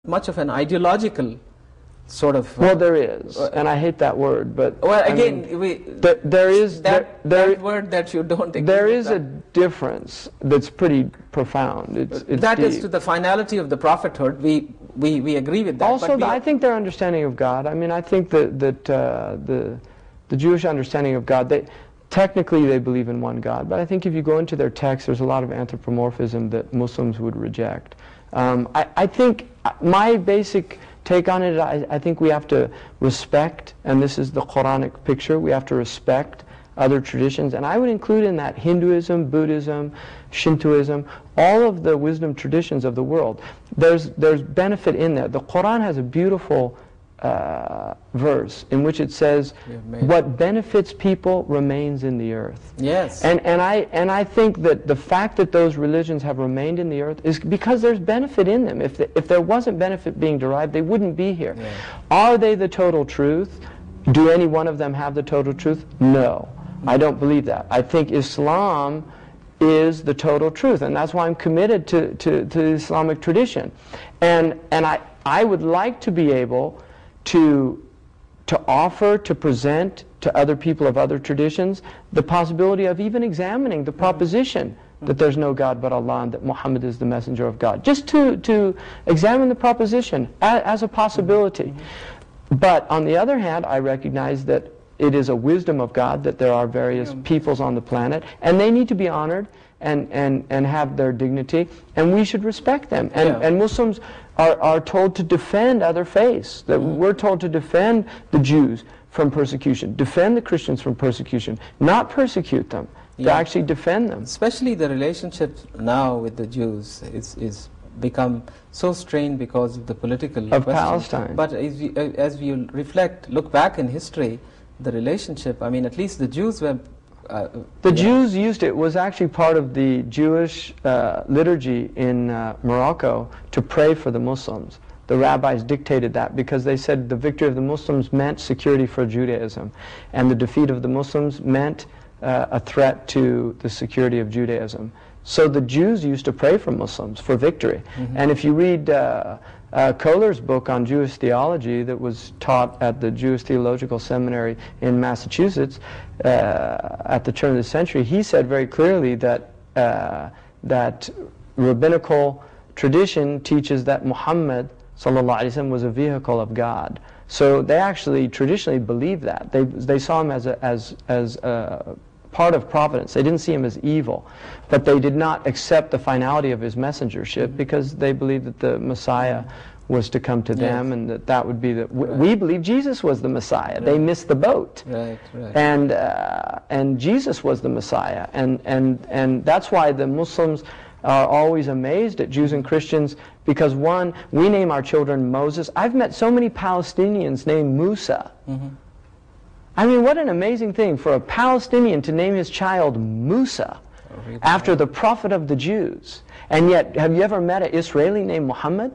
much of an ideological sort of... well, there is, and I hate that word, but... well, again, there is... that word that you don't agree there with is a difference that's pretty profound. It's that deep. is to the finality of the prophethood. We agree with that. Also, I think their understanding of God, I mean, I think that the Jewish understanding of God, technically they believe in one God, but I think if you go into their text, there's a lot of anthropomorphism that Muslims would reject. I think my basic take on it, I think we have to respect, and this is the Quranic picture, we have to respect other traditions, and I would include in that Hinduism, Buddhism, Shintoism, all of the wisdom traditions of the world. There's benefit in there. The Quran has a beautiful verse in which it says, what benefits people remains in the earth. Yes. And I think that the fact that those religions have remained in the earth is because there's benefit in them. If there wasn't benefit being derived, they wouldn't be here. Yeah. Are they the total truth? Do any one of them have the total truth? No. I don't believe that. I think Islam is the total truth, and that's why I'm committed to the Islamic tradition. And I would like to be able to offer, to present to other people of other traditions the possibility of even examining the proposition that there's no God but Allah and that Muhammad is the messenger of God. Just to examine the proposition as a possibility. But on the other hand, I recognize that it is a wisdom of God that there are various peoples on the planet, and they need to be honored and have their dignity, and we should respect them. And Muslims are told to defend other faiths. That we're told to defend the Jews from persecution, defend the Christians from persecution, not persecute them, to actually defend them. Especially the relationship now with the Jews is become so strained because of the political of question. Palestine. But as we reflect, look back in history, the relationship, I mean, at least the Jews were... the Jews used it. It was actually part of the Jewish liturgy in Morocco to pray for the Muslims. The rabbis dictated that because they said the victory of the Muslims meant security for Judaism, and the defeat of the Muslims meant a threat to the security of Judaism. So the Jews used to pray for Muslims for victory. And if you read Kohler's book on Jewish theology that was taught at the Jewish Theological Seminary in Massachusetts at the turn of the century, he said very clearly that that rabbinical tradition teaches that Muhammad sallallahu alaihi wasallam was a vehicle of God. So they actually traditionally believed that. They saw him as a part of providence. They didn't see him as evil, but they did not accept the finality of his messengership because they believed that the Messiah was to come to them, and that would be the... We believe Jesus was the Messiah. They missed the boat. And Jesus was the Messiah. And that's why the Muslims are always amazed at Jews and Christians, because one, we name our children Moses. I've met so many Palestinians named Musa. I mean, what an amazing thing for a Palestinian to name his child Musa after the prophet of the Jews. And yet, have you ever met an Israeli named Muhammad?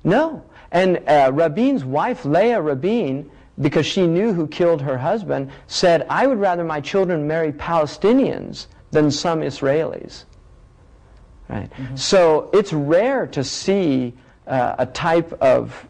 No. And Rabin's wife, Leah Rabin, because she knew who killed her husband, said, I would rather my children marry Palestinians than some Israelis. Right? So it's rare to see a type of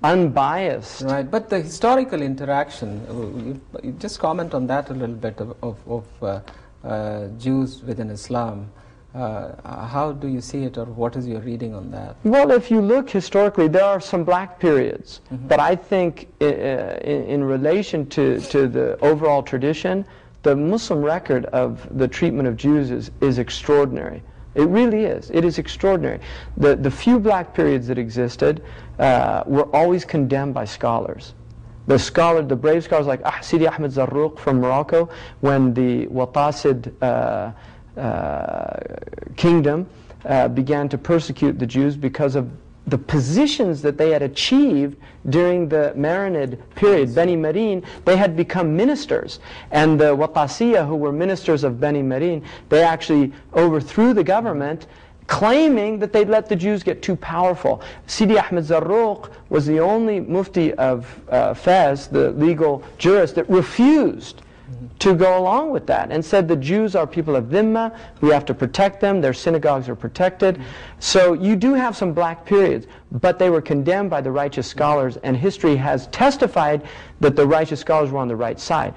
unbiased... Right, but the historical interaction, you just comment on that a little bit of Jews within Islam. How do you see it, or what is your reading on that? Well, if you look historically, there are some black periods, but I think in relation to the overall tradition, the Muslim record of the treatment of Jews is extraordinary. It really is. It is extraordinary. The few black periods that existed were always condemned by scholars. The brave scholars like Sidi Ahmed Zarruq from Morocco, when the Watasid kingdom began to persecute the Jews because of the positions that they had achieved during the Marinid period, Beni Marin. They had become ministers, and the Watasiya, who were ministers of Beni Marin, they actually overthrew the government, claiming that they'd let the Jews get too powerful. Sidi Ahmed Zarruq was the only mufti of Fez, the legal jurist, that refused to go along with that, and said the Jews are people of dhimma, we have to protect them, their synagogues are protected. So you do have some black periods, but they were condemned by the righteous scholars, and history has testified that the righteous scholars were on the right side.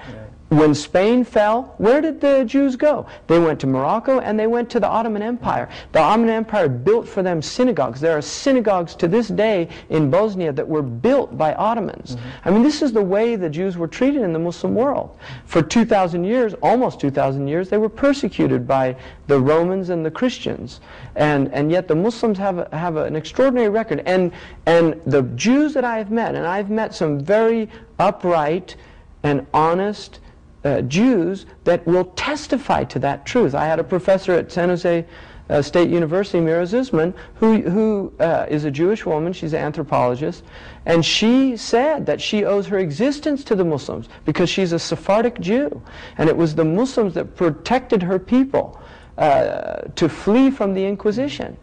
When Spain fell, where did the Jews go? They went to Morocco and they went to the Ottoman Empire. The Ottoman Empire built for them synagogues. There are synagogues to this day in Bosnia that were built by Ottomans. I mean, this is the way the Jews were treated in the Muslim world. For 2,000 years, almost 2,000 years, they were persecuted by the Romans and the Christians. And yet the Muslims have an extraordinary record. And the Jews that I have met, and I've met some very upright and honest Jews that will testify to that truth. I had a professor at San Jose State University, Mira Zuzman, who is a Jewish woman. She's an anthropologist, and she said that she owes her existence to the Muslims because she's a Sephardic Jew, and it was the Muslims that protected her people to flee from the Inquisition.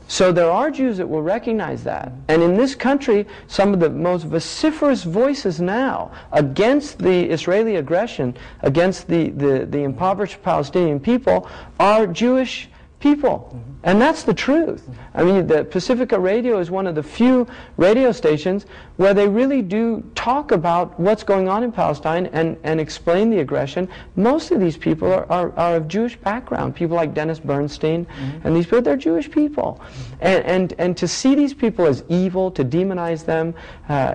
So there are Jews that will recognize that. And in this country, some of the most vociferous voices now against the Israeli aggression, against the impoverished Palestinian people, are Jewish people. And that's the truth. I mean, the Pacifica Radio is one of the few radio stations where they really do talk about what's going on in Palestine and explain the aggression. Most of these people are of Jewish background. People like Dennis Bernstein and these people, they're Jewish people. And to see these people as evil, to demonize them,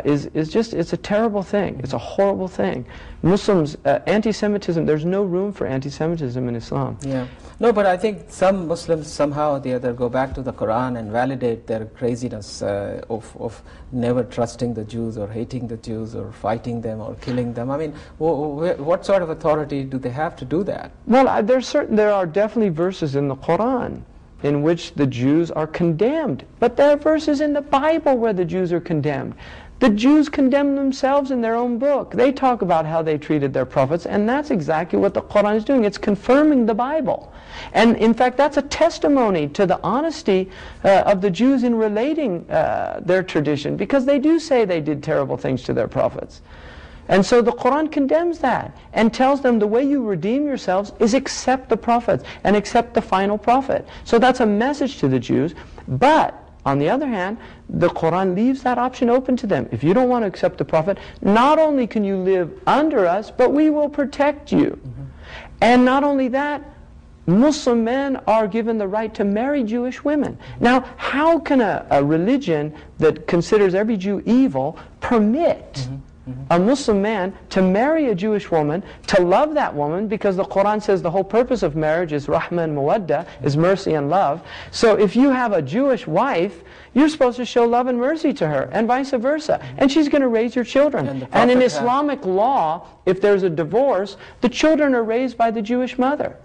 is just, it's a terrible thing. It's a horrible thing. Muslims, anti-Semitism, there's no room for anti-Semitism in Islam. Yeah. No, but I think some Muslims somehow or the other go back to the Quran and validate their craziness of never trusting the Jews or hating the Jews or fighting them or killing them. I mean, what sort of authority do they have to do that? Well, there are definitely verses in the Quran in which the Jews are condemned. But there are verses in the Bible where the Jews are condemned. The Jews condemn themselves in their own book. They talk about how they treated their prophets, and that's exactly what the Quran is doing. It's confirming the Bible. And in fact, that's a testimony to the honesty of the Jews in relating their tradition, because they do say they did terrible things to their prophets. And so the Quran condemns that and tells them the way you redeem yourselves is accept the prophets and accept the final prophet. So that's a message to the Jews. But on the other hand, the Quran leaves that option open to them. If you don't want to accept the Prophet, not only can you live under us, but we will protect you. And not only that, Muslim men are given the right to marry Jewish women. Now, how can a religion that considers every Jew evil permit a Muslim man to marry a Jewish woman, to love that woman, because the Quran says the whole purpose of marriage is rahma and mawadda, is mercy and love. So if you have a Jewish wife, you're supposed to show love and mercy to her, and vice versa. And she's going to raise your children. And in Islamic law, if there's a divorce, the children are raised by the Jewish mother.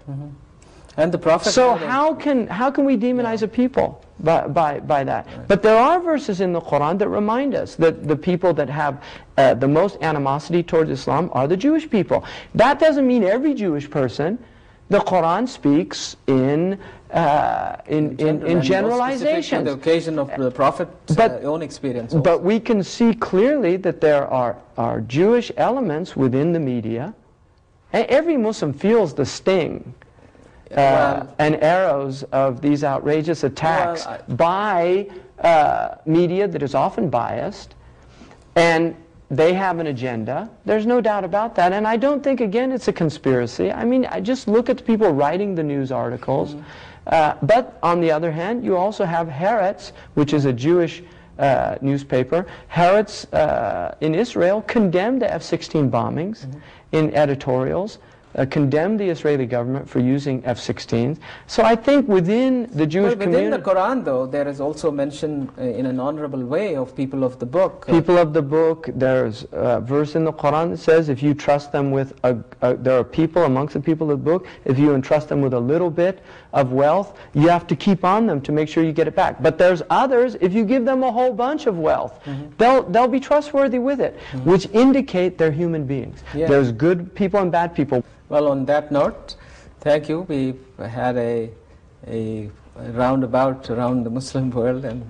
And the Prophet. So how can we demonize a people by that? Right. But there are verses in the Quran that remind us that the people that have the most animosity towards Islam are the Jewish people. That doesn't mean every Jewish person. The Quran speaks in generalizations. The occasion of the Prophet's own experience. Also. But we can see clearly that there are Jewish elements within the media. Every Muslim feels the sting and arrows of these outrageous attacks by media that is often biased, and they have an agenda. There's no doubt about that, and I don't think, again, it's a conspiracy. I mean, I just look at the people writing the news articles. But on the other hand, you also have Haaretz, which is a Jewish newspaper. Haaretz in Israel condemned the F-16 bombings in editorials. Condemned the Israeli government for using F-16s. So I think within the Jewish community... Within the Quran, though, there is also mention in an honorable way of people of the book. People of the book, there's a verse in the Quran that says if you trust them with... there are people amongst the people of the book, if you entrust them with a little bit of wealth, you have to keep on them to make sure you get it back. But there's others, if you give them a whole bunch of wealth, they'll be trustworthy with it, which indicate they're human beings. Yeah. There's good people and bad people. Well, on that note, thank you. We've had a roundabout around the Muslim world and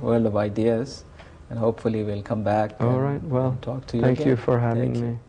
world of ideas, and hopefully we'll come back. All right. Well, talk to you thank again. You for having me.